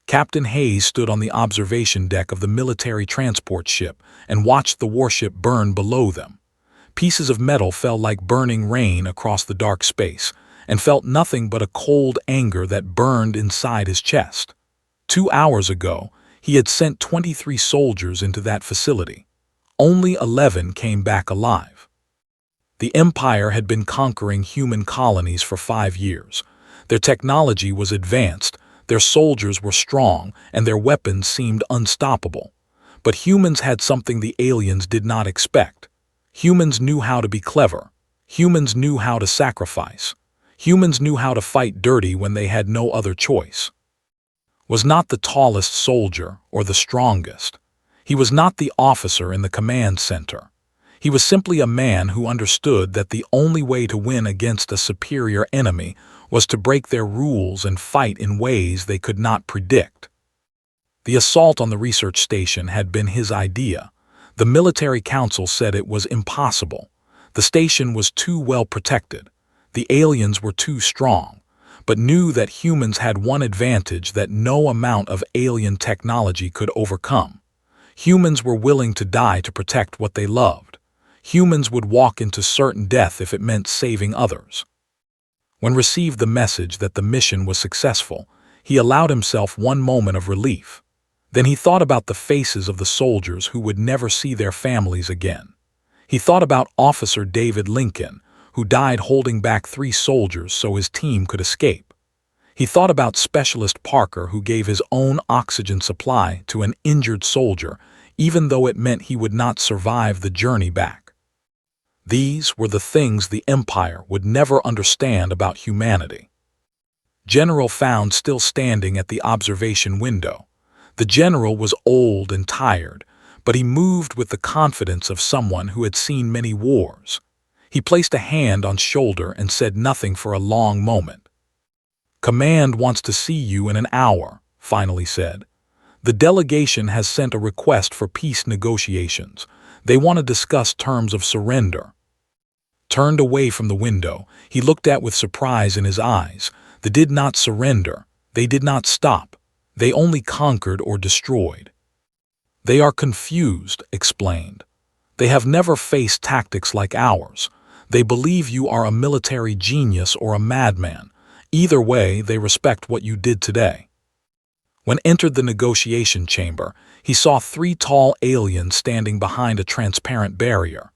Captain Hayes stood on the observation deck of the military transport ship and watched the warship burn below them. Pieces of metal fell like burning rain across the dark space, and felt nothing but a cold anger that burned inside his chest. 2 hours ago, he had sent 23 soldiers into that facility. Only 11 came back alive. The Empire had been conquering human colonies for 5 years. Their technology was advanced, their soldiers were strong, and their weapons seemed unstoppable. But humans had something the aliens did not expect. Humans knew how to be clever. Humans knew how to sacrifice. Humans knew how to fight dirty when they had no other choice. Was not the tallest soldier or the strongest. He was not the officer in the command center. He was simply a man who understood that the only way to win against a superior enemy was to break their rules and fight in ways they could not predict. The assault on the research station had been his idea. The military council said it was impossible. The station was too well protected. The aliens were too strong, but knew that humans had one advantage that no amount of alien technology could overcome. Humans were willing to die to protect what they loved. Humans would walk into certain death if it meant saving others. When received the message that the mission was successful, he allowed himself one moment of relief. Then he thought about the faces of the soldiers who would never see their families again. He thought about Officer David Lincoln, who died holding back 3 soldiers so his team could escape. He thought about Specialist Parker, who gave his own oxygen supply to an injured soldier, even though it meant he would not survive the journey back. These were the things the Empire would never understand about humanity. General found still standing at the observation window. The general was old and tired, but he moved with the confidence of someone who had seen many wars. He placed a hand on shoulder and said nothing for a long moment. "Command wants to see you in an hour," finally said. "The delegation has sent a request for peace negotiations. They want to discuss terms of surrender." Turned away from the window, he looked at with surprise in his eyes. They did not surrender. They did not stop. They only conquered or destroyed. "They are confused," explained. "They have never faced tactics like ours. They believe you are a military genius or a madman. Either way, they respect what you did today." When entered the negotiation chamber, he saw 3 tall aliens standing behind a transparent barrier.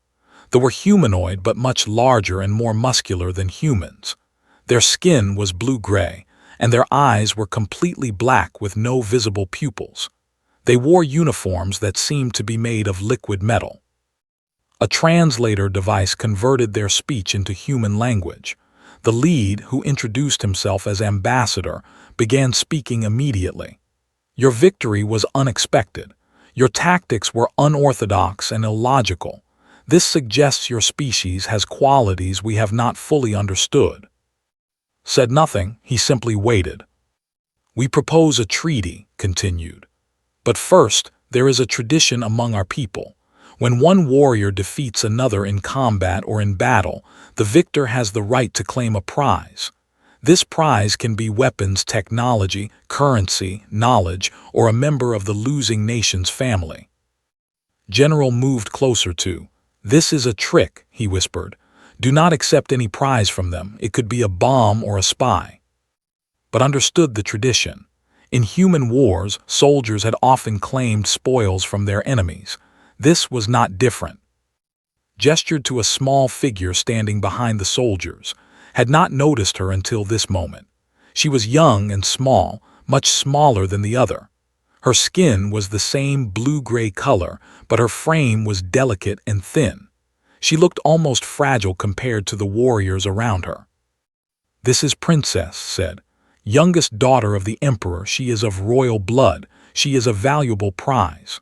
They were humanoid but much larger and more muscular than humans. Their skin was blue-gray, and their eyes were completely black with no visible pupils. They wore uniforms that seemed to be made of liquid metal. A translator device converted their speech into human language. The lead, who introduced himself as ambassador, began speaking immediately. "Your victory was unexpected. Your tactics were unorthodox and illogical. This suggests your species has qualities we have not fully understood." Said nothing, he simply waited. "We propose a treaty," continued. "But first, there is a tradition among our people. When one warrior defeats another in combat or in battle, the victor has the right to claim a prize. This prize can be weapons, technology, currency, knowledge, or a member of the losing nation's family." General moved closer to. "This is a trick," he whispered. "Do not accept any prize from them. It could be a bomb or a spy." But understood the tradition. In human wars, soldiers had often claimed spoils from their enemies. This was not different. Gestured to a small figure standing behind the soldiers. Had not noticed her until this moment. She was young and small, much smaller than the other. Her skin was the same blue-gray color, but her frame was delicate and thin. She looked almost fragile compared to the warriors around her. "This is Princess," said. "Youngest daughter of the Emperor, she is of royal blood. She is a valuable prize."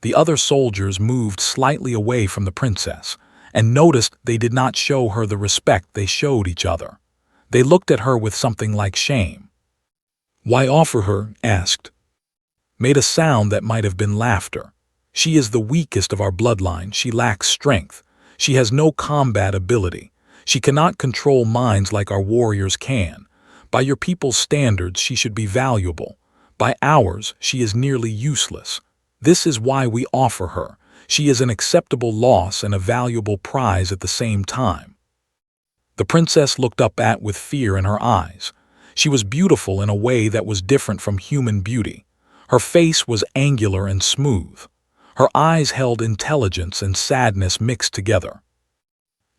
The other soldiers moved slightly away from the princess, and noticed they did not show her the respect they showed each other. They looked at her with something like shame. "Why offer her?" asked. Made a sound that might have been laughter. "She is the weakest of our bloodline. She lacks strength. She has no combat ability. She cannot control minds like our warriors can. By your people's standards, she should be valuable. By ours, she is nearly useless. This is why we offer her. She is an acceptable loss and a valuable prize at the same time." The princess looked up with fear in her eyes. She was beautiful in a way that was different from human beauty. Her face was angular and smooth. Her eyes held intelligence and sadness mixed together.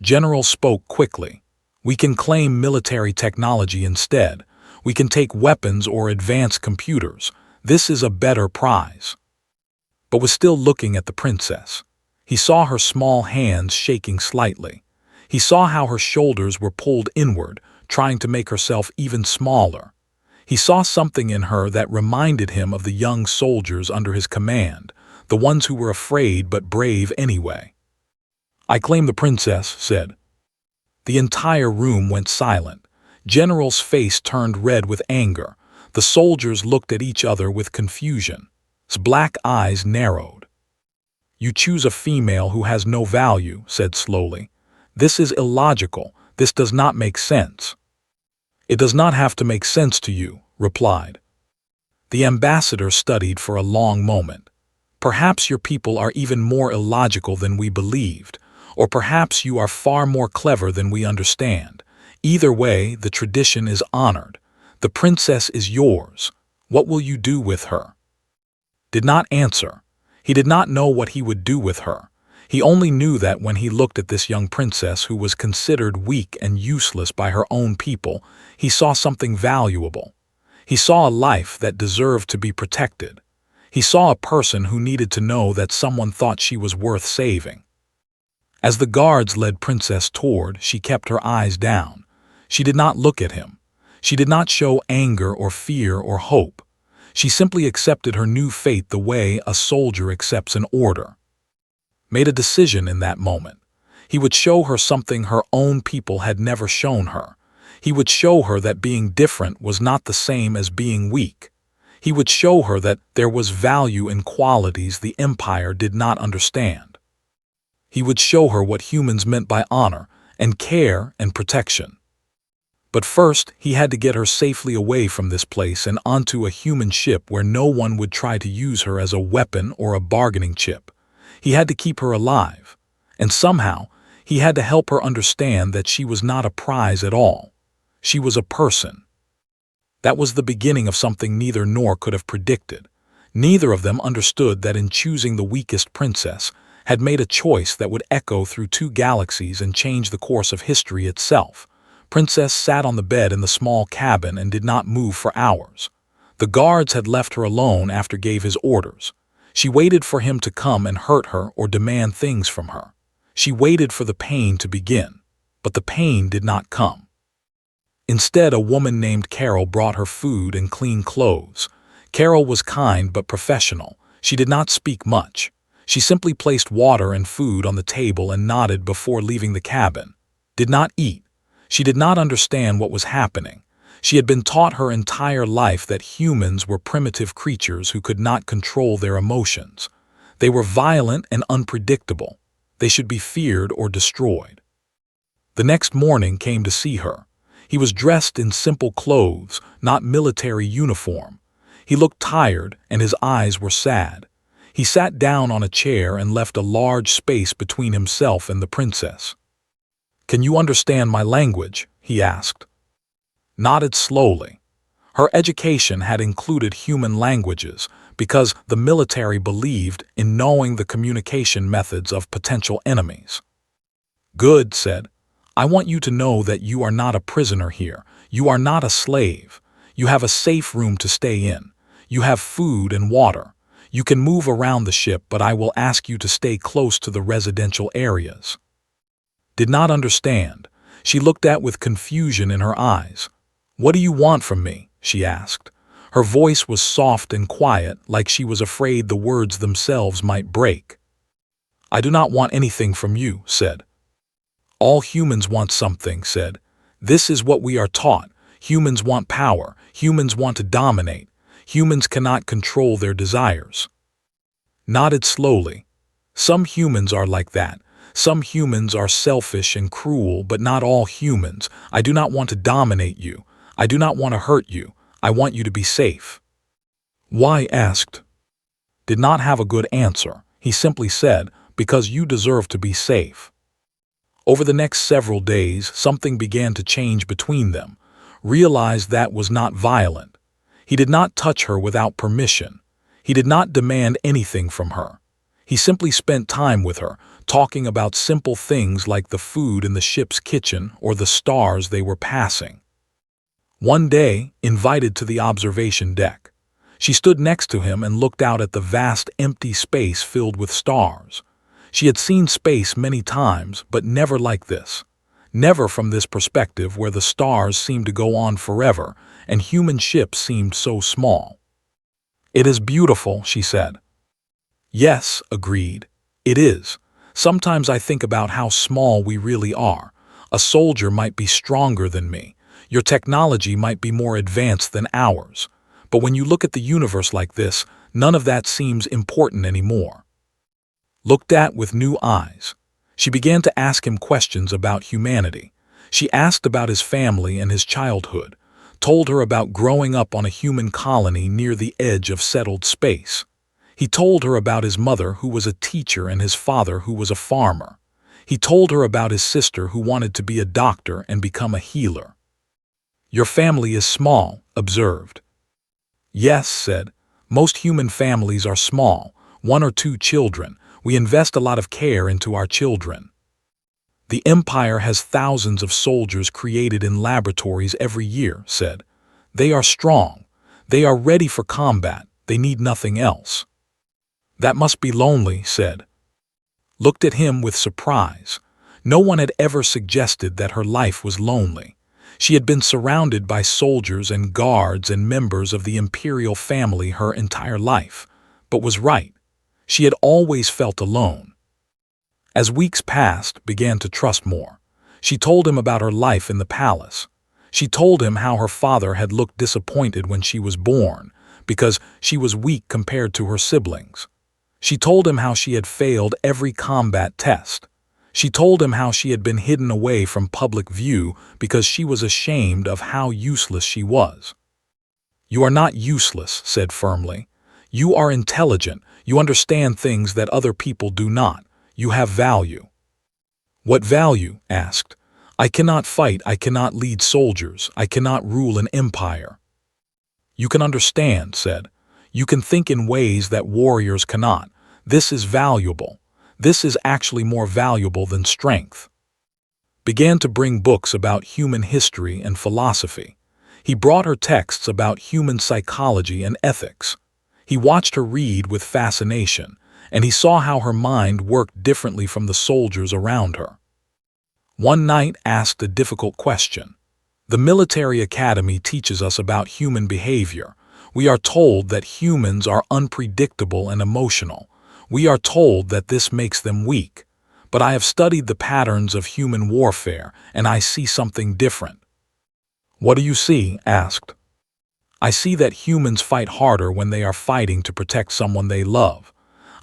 General spoke quickly. "We can claim military technology instead. We can take weapons or advanced computers. This is a better prize." But was still looking at the princess. He saw her small hands shaking slightly. He saw how her shoulders were pulled inward, trying to make herself even smaller. He saw something in her that reminded him of the young soldiers under his command, the ones who were afraid but brave anyway. "I claim the princess," said. The entire room went silent. General's face turned red with anger. The soldiers looked at each other with confusion. His black eyes narrowed. "You choose a female who has no value," said slowly. "This is illogical. This does not make sense." "It does not have to make sense to you," replied. The ambassador studied for a long moment. "Perhaps your people are even more illogical than we believed, or perhaps you are far more clever than we understand. Either way, the tradition is honored. The princess is yours. What will you do with her?" Did not answer. He did not know what he would do with her. He only knew that when he looked at this young princess who was considered weak and useless by her own people, he saw something valuable. He saw a life that deserved to be protected. He saw a person who needed to know that someone thought she was worth saving. As the guards led Princess toward, she kept her eyes down. She did not look at him. She did not show anger or fear or hope. She simply accepted her new fate the way a soldier accepts an order. Made a decision in that moment. He would show her something her own people had never shown her. He would show her that being different was not the same as being weak. He would show her that there was value in qualities the Empire did not understand. He would show her what humans meant by honor and care and protection. But first, he had to get her safely away from this place and onto a human ship where no one would try to use her as a weapon or a bargaining chip. He had to keep her alive, and somehow, he had to help her understand that she was not a prize at all. She was a person. That was the beginning of something neither nor could have predicted. Neither of them understood that in choosing the weakest princess, had made a choice that would echo through 2 galaxies and change the course of history itself. Princess sat on the bed in the small cabin and did not move for hours. The guards had left her alone after gave his orders. She waited for him to come and hurt her or demand things from her. She waited for the pain to begin, but the pain did not come. Instead, a woman named Carol brought her food and clean clothes. Carol was kind but professional. She did not speak much. She simply placed water and food on the table and nodded before leaving the cabin. Did not eat. She did not understand what was happening. She had been taught her entire life that humans were primitive creatures who could not control their emotions. They were violent and unpredictable. They should be feared or destroyed. The next morning came to see her. He was dressed in simple clothes, not military uniform. He looked tired and his eyes were sad. He sat down on a chair and left a large space between himself and the princess. "Can you understand my language?" he asked. Nodded slowly. Her education had included human languages because the military believed in knowing the communication methods of potential enemies. "Good," said. "I want you to know that you are not a prisoner here. You are not a slave. You have a safe room to stay in. You have food and water. You can move around the ship, but I will ask you to stay close to the residential areas." Did not understand. She looked with confusion in her eyes. "What do you want from me?" she asked. Her voice was soft and quiet, like she was afraid the words themselves might break. "I do not want anything from you," said. "All humans want something," said. "This is what we are taught. Humans want power. Humans want to dominate. Humans cannot control their desires." Nodded slowly. "Some humans are like that. Some humans are selfish and cruel, but not all humans. I do not want to dominate you. I do not want to hurt you. I want you to be safe." Y asked. Did not have a good answer. He simply said, because you deserve to be safe. Over the next several days, something began to change between them. Realized that was not violent. He did not touch her without permission. He did not demand anything from her. He simply spent time with her, talking about simple things like the food in the ship's kitchen or the stars they were passing. One day, invited to the observation deck, she stood next to him and looked out at the vast empty space filled with stars. She had seen space many times, but never like this. Never from this perspective where the stars seemed to go on forever and human ships seemed so small. It is beautiful, she said. Yes, agreed. It is. Sometimes I think about how small we really are. A soldier might be stronger than me. Your technology might be more advanced than ours. But when you look at the universe like this, none of that seems important anymore. Looked at with new eyes, she began to ask him questions about humanity. She asked about his family and his childhood, told her about growing up on a human colony near the edge of settled space. He told her about his mother who was a teacher and his father who was a farmer. He told her about his sister who wanted to be a doctor and become a healer. Your family is small, observed. Yes, said. Most human families are small, 1 or 2 children. We invest a lot of care into our children. The Empire has thousands of soldiers created in laboratories every year, said. They are strong. They are ready for combat. They need nothing else. That must be lonely, said. Looked at him with surprise. No one had ever suggested that her life was lonely. She had been surrounded by soldiers and guards and members of the imperial family her entire life, but was right. She had always felt alone. As weeks passed, began to trust more. She told him about her life in the palace. She told him how her father had looked disappointed when she was born, because she was weak compared to her siblings. She told him how she had failed every combat test. She told him how she had been hidden away from public view because she was ashamed of how useless she was. You are not useless, said firmly. You are intelligent. You understand things that other people do not. You have value. What value? Asked. I cannot fight. I cannot lead soldiers. I cannot rule an empire. You can understand, said. You can think in ways that warriors cannot. This is valuable. This is actually more valuable than strength. Began to bring books about human history and philosophy. He brought her texts about human psychology and ethics. He watched her read with fascination, and he saw how her mind worked differently from the soldiers around her. One night asked a difficult question. The military academy teaches us about human behavior. We are told that humans are unpredictable and emotional. We are told that this makes them weak. But I have studied the patterns of human warfare, and I see something different. What do you see? Asked. I see that humans fight harder when they are fighting to protect someone they love.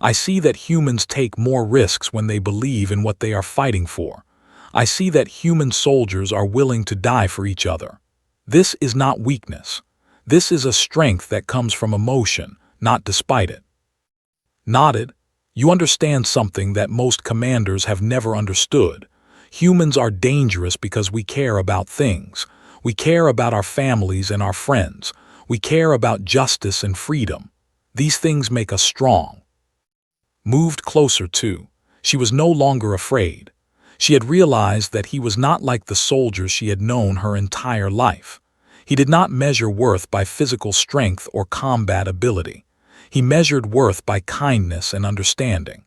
I see that humans take more risks when they believe in what they are fighting for. I see that human soldiers are willing to die for each other. This is not weakness. This is a strength that comes from emotion, not despite it. Nodded. You understand something that most commanders have never understood. Humans are dangerous because we care about things. We care about our families and our friends. We care about justice and freedom. These things make us strong. Moved closer too. She was no longer afraid. She had realized that he was not like the soldiers she had known her entire life. He did not measure worth by physical strength or combat ability. He measured worth by kindness and understanding.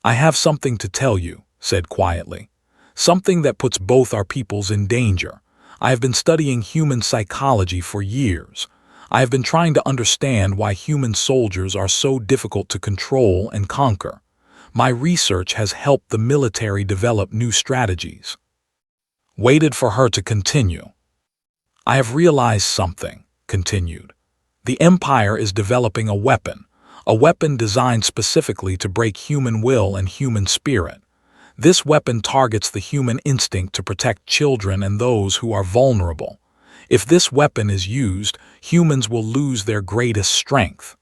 I have something to tell you, said quietly. Something that puts both our peoples in danger. I have been studying human psychology for years. I have been trying to understand why human soldiers are so difficult to control and conquer. My research has helped the military develop new strategies. Waited for her to continue. I have realized something, continued. The Empire is developing a weapon designed specifically to break human will and human spirit. This weapon targets the human instinct to protect children and those who are vulnerable. If this weapon is used, humans will lose their greatest strength.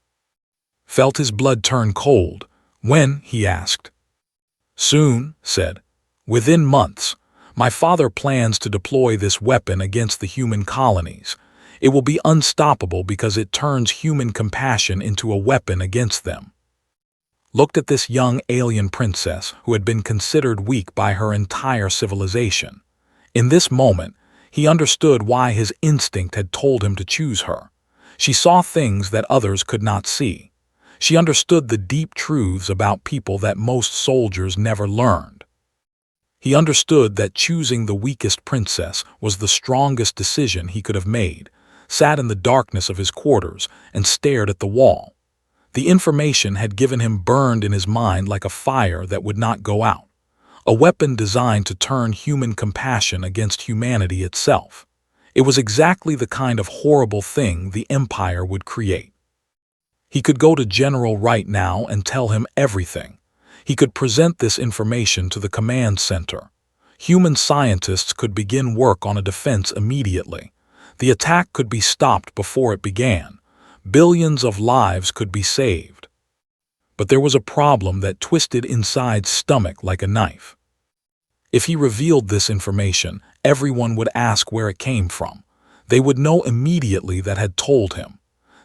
Felt his blood turn cold. When? He asked. Soon, said. Within months. My father plans to deploy this weapon against the human colonies. It will be unstoppable because it turns human compassion into a weapon against them. Looked at this young alien princess who had been considered weak by her entire civilization. In this moment, he understood why his instinct had told him to choose her. She saw things that others could not see. She understood the deep truths about people that most soldiers never learned. He understood that choosing the weakest princess was the strongest decision he could have made, sat in the darkness of his quarters and stared at the wall. The information had given him burned in his mind like a fire that would not go out, a weapon designed to turn human compassion against humanity itself. It was exactly the kind of horrible thing the Empire would create. He could go to General right now and tell him everything. He could present this information to the command center. Human scientists could begin work on a defense immediately. The attack could be stopped before it began. Billions of lives could be saved. But there was a problem that twisted Inside's stomach like a knife. If he revealed this information, everyone would ask where it came from. They would know immediately that had told him.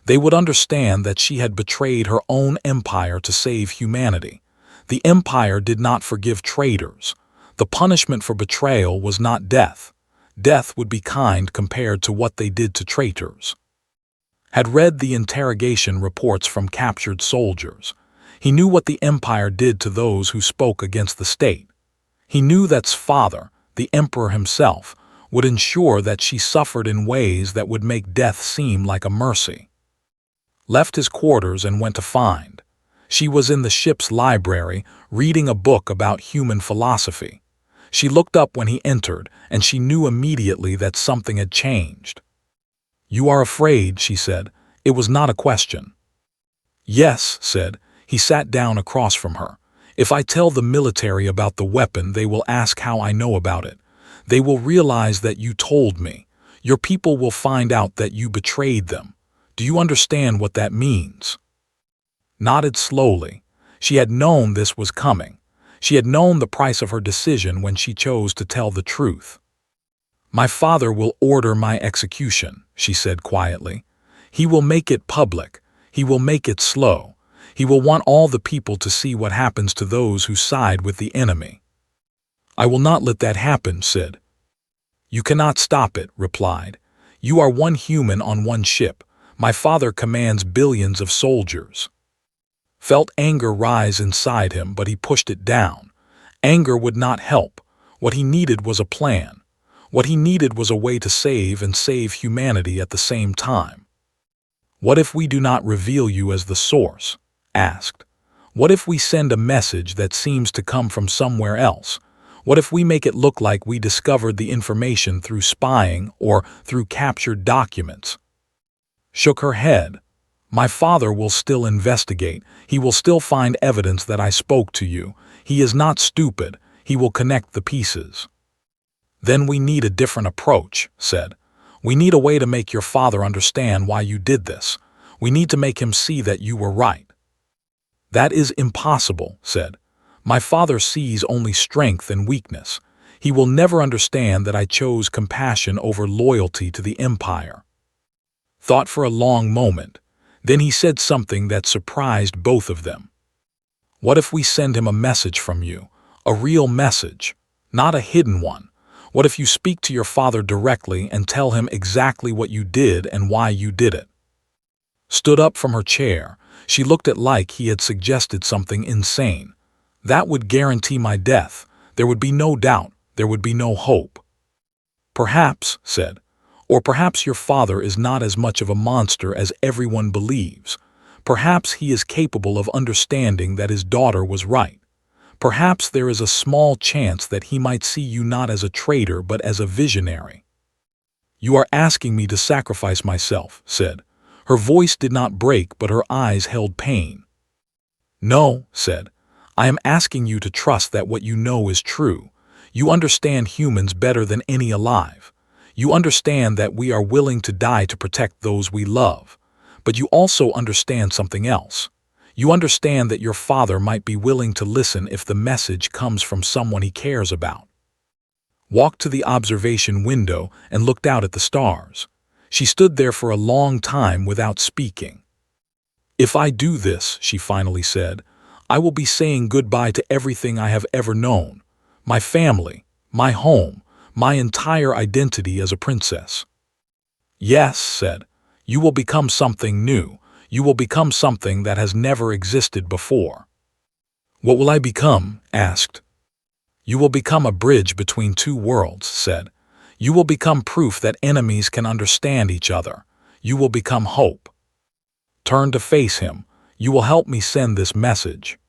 They would understand that she had betrayed her own empire to save humanity. The Empire did not forgive traitors. The punishment for betrayal was not death. Death would be kind compared to what they did to traitors. Had read the interrogation reports from captured soldiers. He knew what the Empire did to those who spoke against the state. He knew that's father, the Emperor himself, would ensure that she suffered in ways that would make death seem like a mercy. Left his quarters and went to find. She was in the ship's library, reading a book about human philosophy. She looked up when he entered, and she knew immediately that something had changed. "You are afraid," she said. It was not a question. "Yes," said. He sat down across from her. "If I tell the military about the weapon, they will ask how I know about it. They will realize that you told me. Your people will find out that you betrayed them. Do you understand what that means?" Nodded slowly. She had known this was coming. She had known the price of her decision when she chose to tell the truth. "My father will order my execution," she said quietly. "He will make it public. He will make it slow. He will want all the people to see what happens to those who side with the enemy." "I will not let that happen," said. "You cannot stop it," replied. "You are one human on one ship. My father commands billions of soldiers." Felt anger rise inside him, but he pushed it down. Anger would not help. What he needed was a plan. What he needed was a way to save and save humanity at the same time. "What if we do not reveal you as the source?" asked. "What if we send a message that seems to come from somewhere else? What if we make it look like we discovered the information through spying or through captured documents?" Shook her head. "My father will still investigate. He will still find evidence that I spoke to you. He is not stupid. He will connect the pieces." "Then we need a different approach," said. "We need a way to make your father understand why you did this. We need to make him see that you were right." "That is impossible," said. "My father sees only strength and weakness. He will never understand that I chose compassion over loyalty to the Empire." Thought for a long moment. Then he said something that surprised both of them. "What if we send him a message from you? A real message, not a hidden one. What if you speak to your father directly and tell him exactly what you did and why you did it?" Stood up from her chair. She looked at like he had suggested something insane. "That would guarantee my death. There would be no doubt. There would be no hope." "Perhaps," said. "Or perhaps your father is not as much of a monster as everyone believes. Perhaps he is capable of understanding that his daughter was right. Perhaps there is a small chance that he might see you not as a traitor but as a visionary." "You are asking me to sacrifice myself," said. Her voice did not break, but her eyes held pain. "No," said. "I am asking you to trust that what you know is true. You understand humans better than any alive. You understand that we are willing to die to protect those we love. But you also understand something else. You understand that your father might be willing to listen if the message comes from someone he cares about. Walked to the observation window and looked out at the stars. She stood there for a long time without speaking. "If I do this," she finally said, "I will be saying goodbye to everything I have ever known. My family, my home, my entire identity as a princess." "Yes," said, "you will become something new. You will become something that has never existed before." "What will I become?" asked. "You will become a bridge between two worlds," said. "You will become proof that enemies can understand each other. You will become hope." Turn to face him. "You will help me send this message."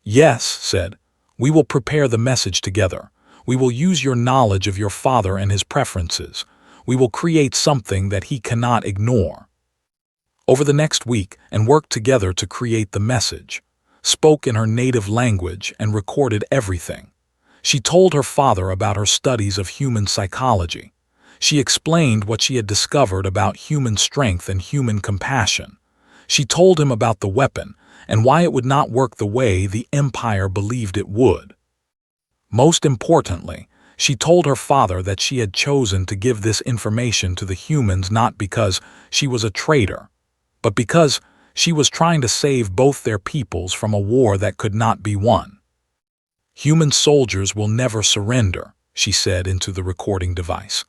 "Yes," said. "We will prepare the message together. We will use your knowledge of your father and his preferences. We will create something that he cannot ignore." Over the next week, and worked together to create the message. Spoke in her native language and recorded everything. She told her father about her studies of human psychology. She explained what she had discovered about human strength and human compassion. She told him about the weapon and why it would not work the way the Empire believed it would. Most importantly, she told her father that she had chosen to give this information to the humans not because she was a traitor, but because she was trying to save both their peoples from a war that could not be won. "Human soldiers will never surrender," she said into the recording device.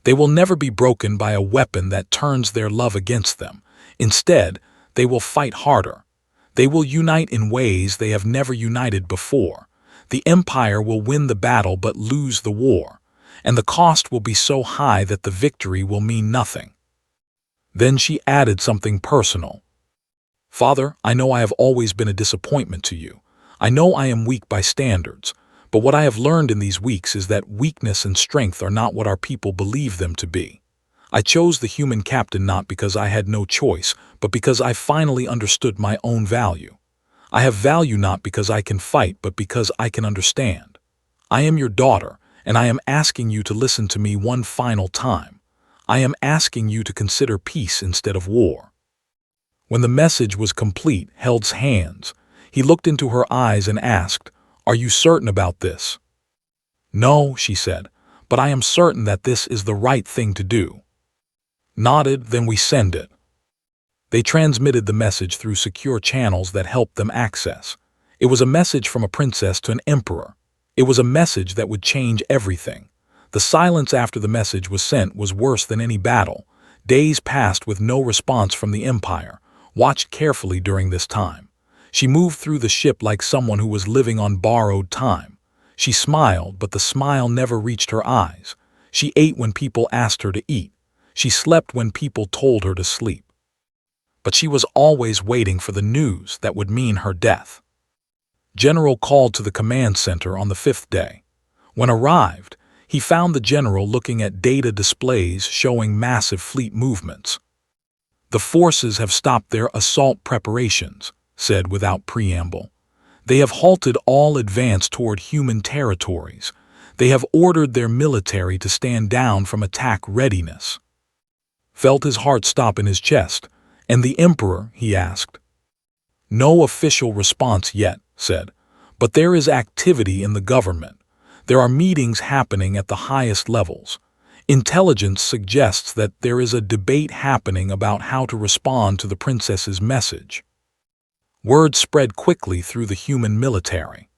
"They will never be broken by a weapon that turns their love against them. Instead, they will fight harder. They will unite in ways they have never united before. The Empire will win the battle but lose the war, and the cost will be so high that the victory will mean nothing." Then she added something personal. "Father, I know I have always been a disappointment to you. I know I am weak by standards, but what I have learned in these weeks is that weakness and strength are not what our people believe them to be. I chose the human captain not because I had no choice, but because I finally understood my own value. I have value not because I can fight, but because I can understand. I am your daughter, and I am asking you to listen to me one final time. I am asking you to consider peace instead of war." When the message was complete, Held's hands, he looked into her eyes and asked, "Are you certain about this?" "No," she said, "but I am certain that this is the right thing to do." Nodded, "Then we send it." They transmitted the message through secure channels that helped them access. It was a message from a princess to an emperor. It was a message that would change everything. The silence after the message was sent was worse than any battle. Days passed with no response from the Empire. Watched carefully during this time. She moved through the ship like someone who was living on borrowed time. She smiled, but the smile never reached her eyes. She ate when people asked her to eat. She slept when people told her to sleep. But she was always waiting for the news that would mean her death. General called to the command center on the 5th day. When arrived, he found the general looking at data displays showing massive fleet movements. "The forces have stopped their assault preparations," said without preamble. "They have halted all advance toward human territories. They have ordered their military to stand down from attack readiness." Felt his heart stop in his chest. "And the Emperor?" he asked. "No official response yet," said, "but there is activity in the government. There are meetings happening at the highest levels. Intelligence suggests that there is a debate happening about how to respond to the princess's message." Word spread quickly through the human military.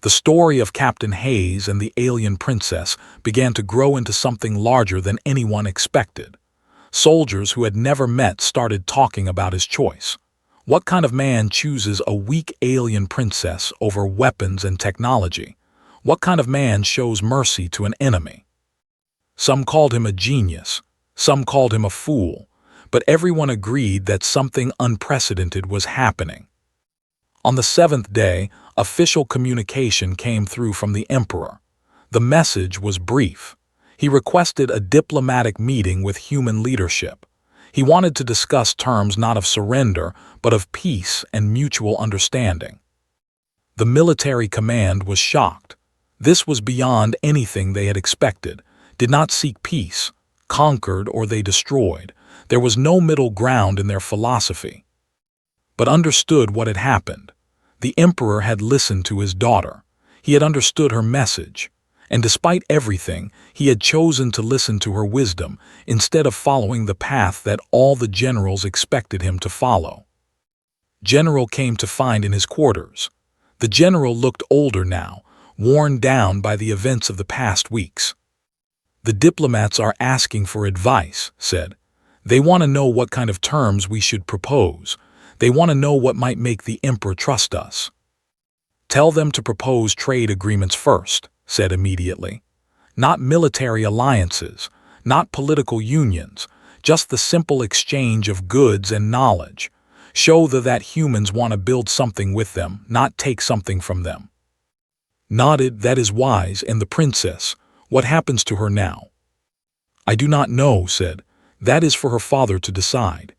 The story of Captain Hayes and the alien princess began to grow into something larger than anyone expected. Soldiers who had never met started talking about his choice. What kind of man chooses a weak alien princess over weapons and technology? What kind of man shows mercy to an enemy? Some called him a genius, some called him a fool, but everyone agreed that something unprecedented was happening. On the 7th day, official communication came through from the Emperor. The message was brief. He requested a diplomatic meeting with human leadership. He wanted to discuss terms not of surrender, but of peace and mutual understanding. The military command was shocked. This was beyond anything they had expected. Did not seek peace, conquered or they destroyed. There was no middle ground in their philosophy. But understood what had happened. The emperor had listened to his daughter. He had understood her message. And despite everything, he had chosen to listen to her wisdom instead of following the path that all the generals expected him to follow. General came to find in his quarters. The general looked older now, worn down by the events of the past weeks. "The diplomats are asking for advice," said. "They want to know what kind of terms we should propose. They want to know what might make the emperor trust us." "Tell them to propose trade agreements first," said immediately. "Not military alliances, not political unions, just the simple exchange of goods and knowledge. Show that humans want to build something with them, not take something from them." Nodded, "That is wise, and the princess, what happens to her now?" "I do not know," said. "That is for her father to decide."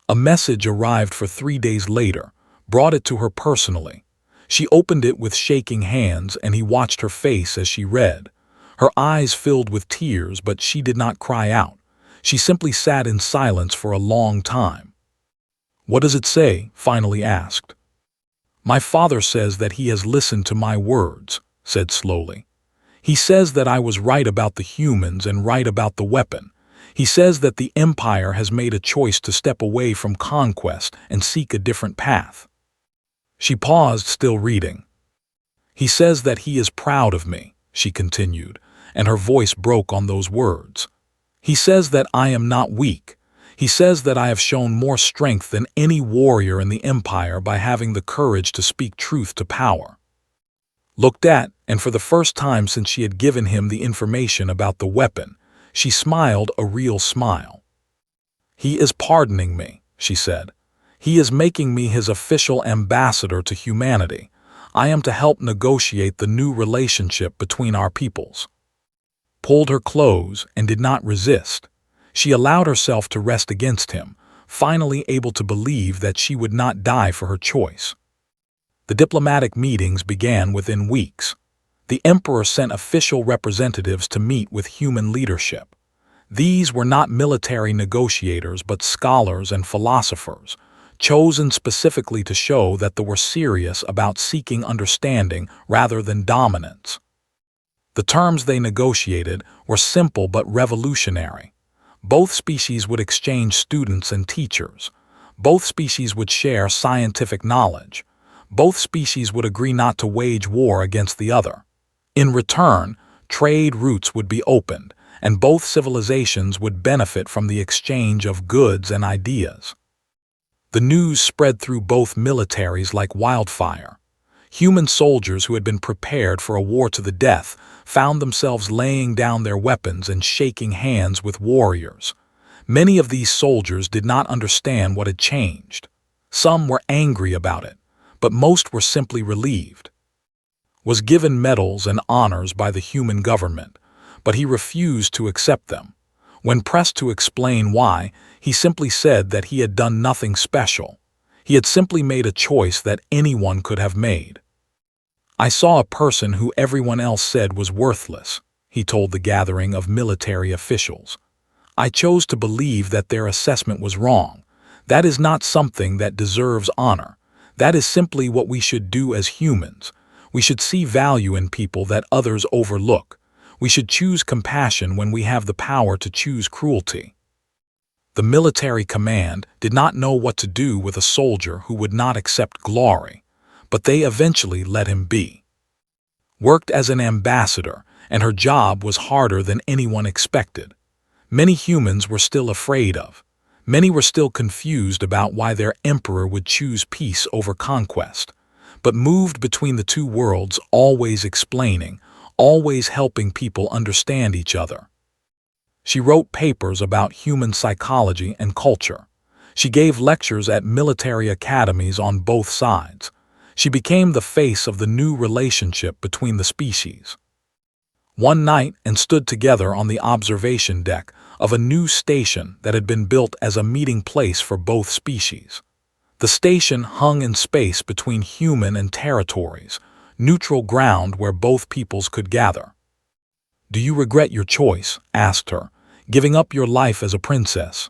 A message arrived for 3 days later, brought it to her personally. She opened it with shaking hands, and he watched her face as she read. Her eyes filled with tears, but she did not cry out. She simply sat in silence for a long time. "What does it say?" finally asked. "My father says that he has listened to my words," said slowly. "He says that I was right about the humans and right about the weapon. He says that the empire has made a choice to step away from conquest and seek a different path." She paused, still reading. "He says that he is proud of me," she continued, and her voice broke on those words. "He says that I am not weak. He says that I have shown more strength than any warrior in the empire by having the courage to speak truth to power." Looked at, and for the first time since she had given him the information about the weapon, she smiled a real smile. "He is pardoning me," she said. "He is making me his official ambassador to humanity. I am to help negotiate the new relationship between our peoples." Pulled her close and did not resist. She allowed herself to rest against him, finally able to believe that she would not die for her choice. The diplomatic meetings began within weeks. The emperor sent official representatives to meet with human leadership. These were not military negotiators but scholars and philosophers, chosen specifically to show that they were serious about seeking understanding rather than dominance. The terms they negotiated were simple but revolutionary. Both species would exchange students and teachers. Both species would share scientific knowledge. Both species would agree not to wage war against the other. In return, trade routes would be opened, and both civilizations would benefit from the exchange of goods and ideas. The news spread through both militaries like wildfire. Human soldiers who had been prepared for a war to the death found themselves laying down their weapons and shaking hands with warriors. Many of these soldiers did not understand what had changed. Some were angry about it, but most were simply relieved. Was given medals and honors by the human government, but he refused to accept them. When pressed to explain why, he simply said that he had done nothing special. He had simply made a choice that anyone could have made. "I saw a person who everyone else said was worthless," he told the gathering of military officials. "I chose to believe that their assessment was wrong. That is not something that deserves honor. That is simply what we should do as humans. We should see value in people that others overlook. We should choose compassion when we have the power to choose cruelty." The military command did not know what to do with a soldier who would not accept glory, but they eventually let him be. Worked as an ambassador, and her job was harder than anyone expected. Many humans were still afraid of. Many were still confused about why their emperor would choose peace over conquest, but moved between the two worlds, always explaining, always helping people understand each other. She wrote papers about human psychology and culture. She gave lectures at military academies on both sides. She became the face of the new relationship between the species. One night and stood together on the observation deck of a new station that had been built as a meeting place for both species. The station hung in space between human and territories, neutral ground where both peoples could gather. "Do you regret your choice?" asked her, giving up your life as a princess.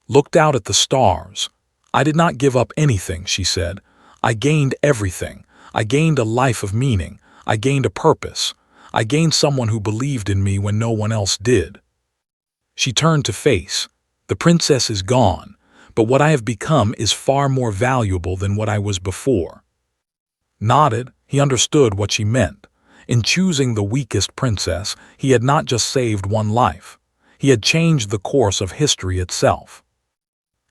Looked out at the stars. I did not give up anything, she said. I gained everything. I gained a life of meaning. I gained a purpose. I gained someone who believed in me when no one else did. She turned to face. The princess is gone, but what I have become is far more valuable than what I was before. Nodded, he understood what she meant. In choosing the weakest princess, he had not just saved one life. He had changed the course of history itself.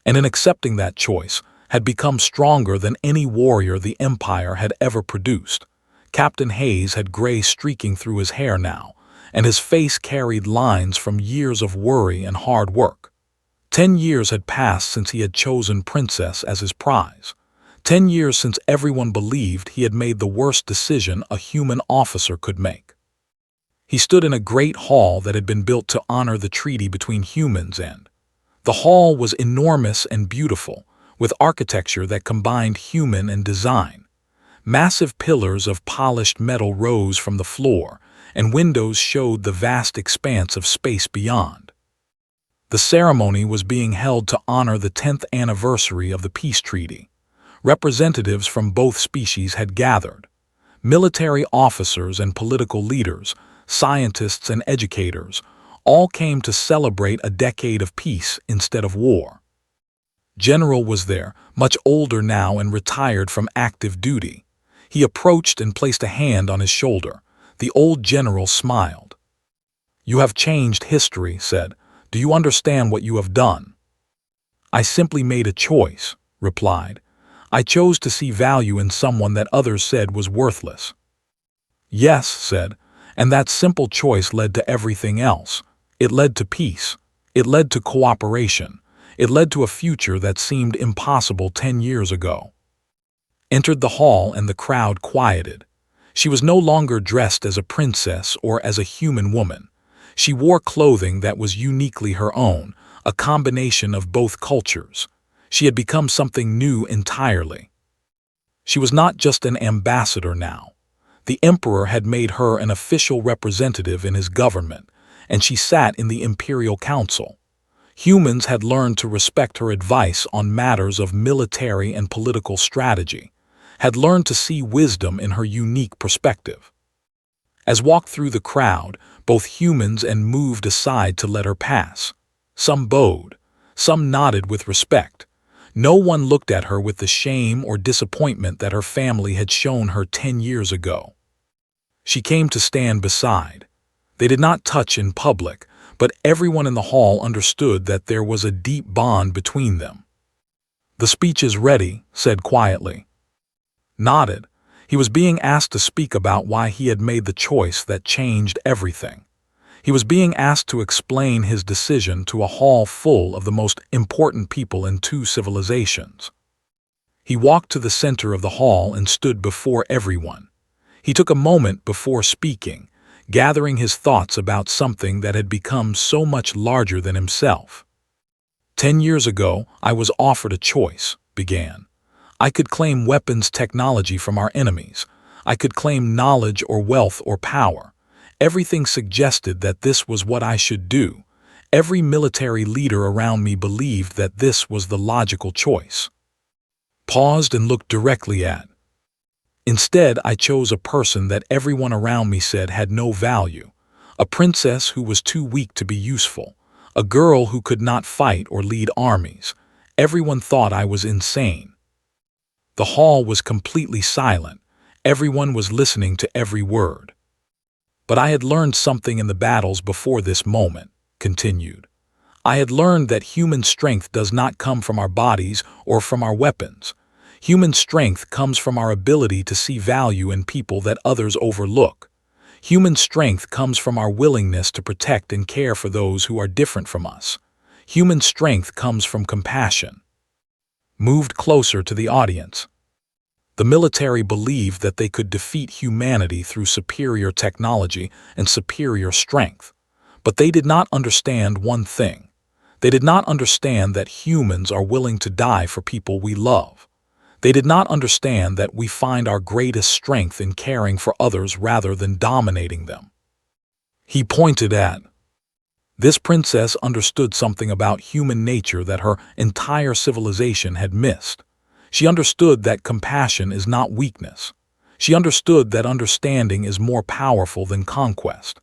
And in accepting that choice, had become stronger than any warrior the Empire had ever produced. Captain Hayes had gray streaking through his hair now, and his face carried lines from years of worry and hard work. 10 years had passed since he had chosen Princess as his prize. 10 years since everyone believed he had made the worst decision a human officer could make. He stood in a great hall that had been built to honor the treaty between humans and. The hall was enormous and beautiful, with architecture that combined human and design. Massive pillars of polished metal rose from the floor, and windows showed the vast expanse of space beyond. The ceremony was being held to honor the 10th anniversary of the peace treaty. Representatives from both species had gathered. Military officers and political leaders, scientists and educators, all came to celebrate a decade of peace instead of war. General was there, much older now and retired from active duty. He approached and placed a hand on his shoulder. The old general smiled. "You have changed history," said. "Do you understand what you have done?" "I simply made a choice," replied. "I chose to see value in someone that others said was worthless." "Yes," said, "and that simple choice led to everything else. It led to peace. It led to cooperation. It led to a future that seemed impossible 10 years ago." Entered the hall and the crowd quieted. She was no longer dressed as a princess or as a human woman. She wore clothing that was uniquely her own, a combination of both cultures. She had become something new entirely. She was not just an ambassador now. The emperor had made her an official representative in his government, and she sat in the Imperial Council. Humans had learned to respect her advice on matters of military and political strategy, had learned to see wisdom in her unique perspective. As walked through the crowd, both humans and moved aside to let her pass. Some bowed, some nodded with respect. No one looked at her with the shame or disappointment that her family had shown her 10 years ago. She came to stand beside. They did not touch in public, but everyone in the hall understood that there was a deep bond between them. "The speech is ready," said quietly. Nodded. He was being asked to speak about why he had made the choice that changed everything. He was being asked to explain his decision to a hall full of the most important people in 2 civilizations. He walked to the center of the hall and stood before everyone. He took a moment before speaking, gathering his thoughts about something that had become so much larger than himself. 10 years ago, I was offered a choice, began. I could claim weapons technology from our enemies. I could claim knowledge or wealth or power. Everything suggested that this was what I should do. Every military leader around me believed that this was the logical choice. Paused and looked directly at. Instead, I chose a person that everyone around me said had no value, a princess who was too weak to be useful, a girl who could not fight or lead armies. Everyone thought I was insane. The hall was completely silent. Everyone was listening to every word. But I had learned something in the battles before this moment, continued. I had learned that human strength does not come from our bodies or from our weapons. Human strength comes from our ability to see value in people that others overlook. Human strength comes from our willingness to protect and care for those who are different from us. Human strength comes from compassion. Moved closer to the audience. The military believed that they could defeat humanity through superior technology and superior strength. But they did not understand one thing. They did not understand that humans are willing to die for people we love. They did not understand that we find our greatest strength in caring for others rather than dominating them. He pointed at. This princess understood something about human nature that her entire civilization had missed. She understood that compassion is not weakness. She understood that understanding is more powerful than conquest.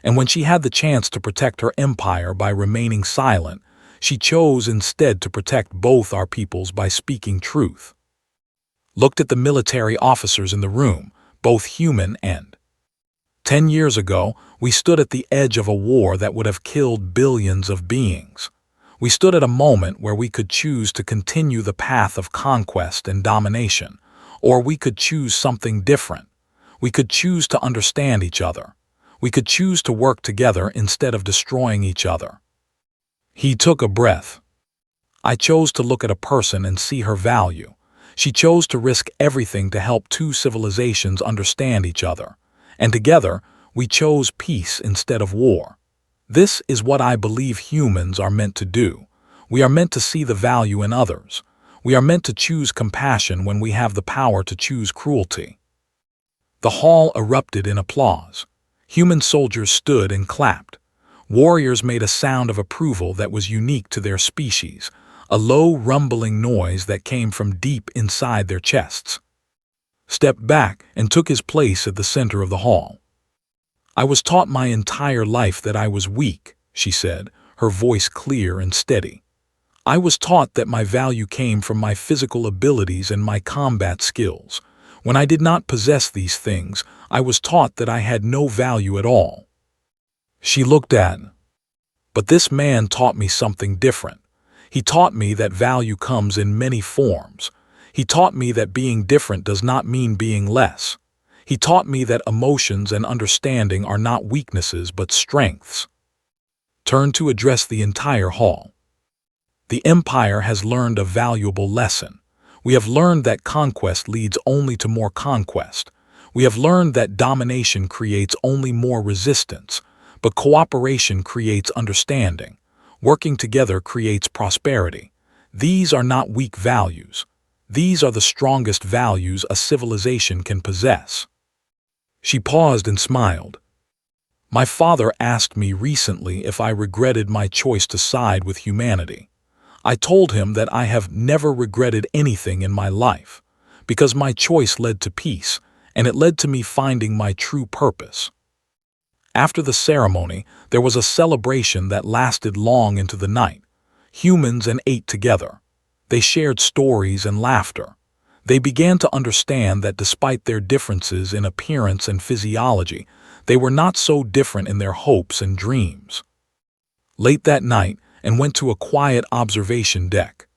And when she had the chance to protect her empire by remaining silent, she chose instead to protect both our peoples by speaking truth. Looked at the military officers in the room, both human and 10 years ago, we stood at the edge of a war that would have killed billions of beings. We stood at a moment where we could choose to continue the path of conquest and domination, or we could choose something different. We could choose to understand each other. We could choose to work together instead of destroying each other. He took a breath. I chose to look at a person and see her value. She chose to risk everything to help two civilizations understand each other. And together, we chose peace instead of war. This is what I believe humans are meant to do. We are meant to see the value in others. We are meant to choose compassion when we have the power to choose cruelty. The hall erupted in applause. Human soldiers stood and clapped. Warriors made a sound of approval that was unique to their species, a low rumbling noise that came from deep inside their chests. Stepped back and took his place at the center of the hall. I was taught my entire life that I was weak, she said, her voice clear and steady. I was taught that my value came from my physical abilities and my combat skills. When I did not possess these things, I was taught that I had no value at all. She looked at me. But this man taught me something different. He taught me that value comes in many forms. He taught me that being different does not mean being less. He taught me that emotions and understanding are not weaknesses but strengths. Turned to address the entire hall. The Empire has learned a valuable lesson. We have learned that conquest leads only to more conquest. We have learned that domination creates only more resistance, but cooperation creates understanding. Working together creates prosperity. These are not weak values. These are the strongest values a civilization can possess. She paused and smiled. My father asked me recently if I regretted my choice to side with humanity. I told him that I have never regretted anything in my life, because my choice led to peace, and it led to me finding my true purpose. After the ceremony, there was a celebration that lasted long into the night. Humans ate together. They shared stories and laughter. They began to understand that despite their differences in appearance and physiology, they were not so different in their hopes and dreams. Late that night, and went to a quiet observation deck.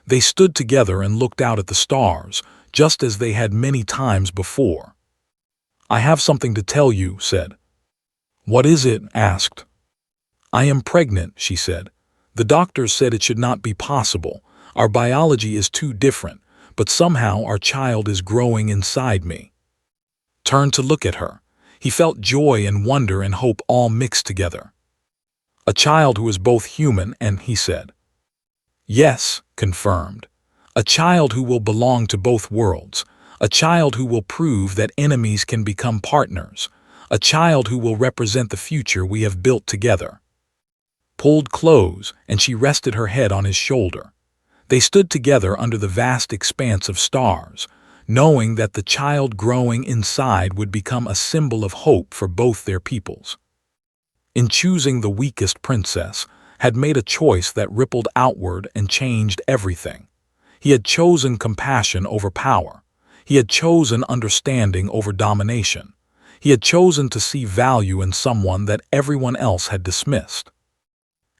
They stood together and looked out at the stars, just as they had many times before. I have something to tell you, said. What is it? Asked. I am pregnant, she said. The doctors said it should not be possible. Our biology is too different, but somehow our child is growing inside me. Turned to look at her. He felt joy and wonder and hope all mixed together. A child who is both human and, he said. Yes, confirmed. A child who will belong to both worlds. A child who will prove that enemies can become partners. A child who will represent the future we have built together. Pulled close, and she rested her head on his shoulder. They stood together under the vast expanse of stars, knowing that the child growing inside would become a symbol of hope for both their peoples. In choosing the weakest princess, had made a choice that rippled outward and changed everything. He had chosen compassion over power. He had chosen understanding over domination. He had chosen to see value in someone that everyone else had dismissed.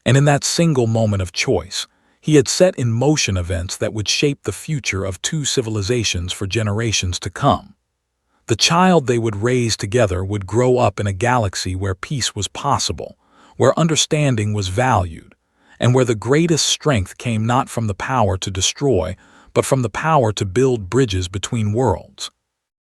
And in that single moment of choice, he had set in motion events that would shape the future of two civilizations for generations to come. The child they would raise together would grow up in a galaxy where peace was possible, where understanding was valued, and where the greatest strength came not from the power to destroy, but from the power to build bridges between worlds.